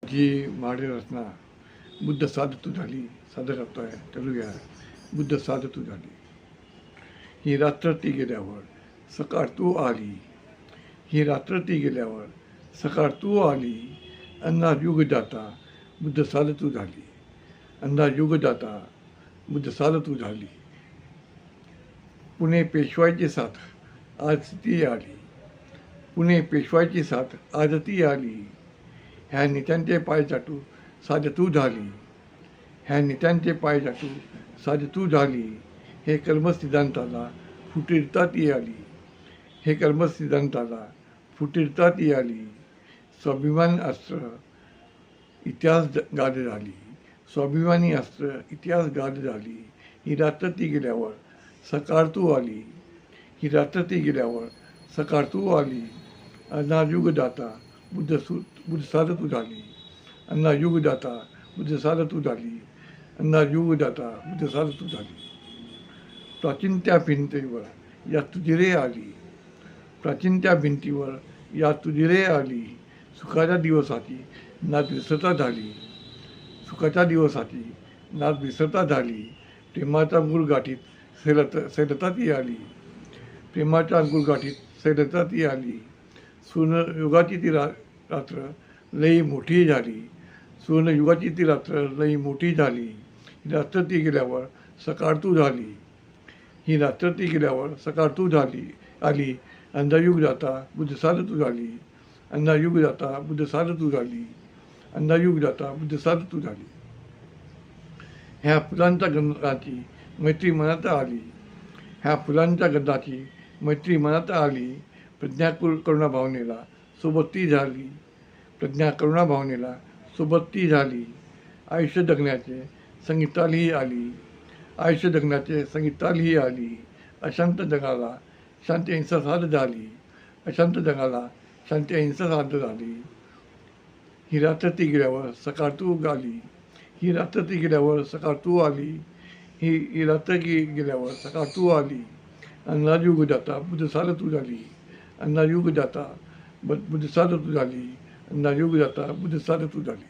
जी माडी रचना बुद्ध साधतू झाली सादर करतोय टलूया बुद्ध साधतू झाली. ही रात्र ती गेल्यावर सकाळ तू आली. ही रात्र ती गेल्यावर सकाळ तू आली. अंधार युग जाता बुद्ध साधतू झाली. अंधार युग जाता बुद्ध साधतू झाली. पुणे पेशवाईची साथ आज ती आली. पुणे पेशवाईची साथ आज ती आली. ह्या नेत्यांचे पाय चाटू साध तू झाली. ह्या नेत्यांचे पाय चाटू साध तू झाली. हे कर्मसिद्धांताला फुटीरता ती आली. हे कर्मसिद्धांताला फुटीरता ती आली. स्वाभिमान अस्त्र इतिहास गाद झाली. स्वाभिमानी अस्त्र इतिहास गाद झाली. ही रात्र ती गेल्यावर सकाळ तू आली. ही रात्र ती गेल्यावर सकाळ तू आली. अंधार युग जाता बुद्ध साधतू झाली. अंधार युग जाता बुद्ध साधतू झाली. अंधार युग जाता बुद्ध साधतू झाली. प्राचीन त्या भिंतीवर या तुझी रे आली. प्राचीन त्या भिंतीवर या तुझी रे आली. सुखाच्या दिवसाची नाद विसरता झाली. सुखाच्या दिवसाची नाद विसरता झाली. प्रेमाच्या अंगुळगाठीत सैलता ती आली. प्रेमाच्या अंगुळगाठीत सैलता ती आली. सुवर्णयुगाची ती रात्र लई मोठी झाली. सुवर्णयुगाची ती रात्र लई मोठी झाली. ही रात्र ती गेल्यावर सकाळ तू झाली. ही रात्र ती गेल्यावर सकाळ तू झाली आली. अंधारयुग जाता बुद्ध साधतू झाली. अंधारयुग जाता बुद्ध साधतू झाली. अंधारयुग जाता बुद्ध साधतू झाली. ह्या फुलांच्या गंधाची मैत्री मनात आली. ह्या फुलांच्या गंधाची मैत्री मनात आली. प्रज्ञा करुणा भावनेला सोबत ती झाली. प्रज्ञा करुणा भावनेला सोबत ती झाली. आयुष्य जगण्याचे संगीतालीही आली. आयुष्य जगण्याचे संगीतालीही आली. अशांत जगाला शांती अहिंसा साध झाली. अशांत जगाला शांती अहिंसा साध झाली. ही रात्र ती गेल्यावर सकाळ तू आली. ही रात्र ती गेल्यावर सकाळ तू आली. ही रात्र गेल्यावर सकाळ तू आली. अंधार युग जाता बुद्ध साधतू झाली. अंधार युग जाता बुद्ध साधतू झाली. अंधार युग जाता बुद्ध साधतू झाली.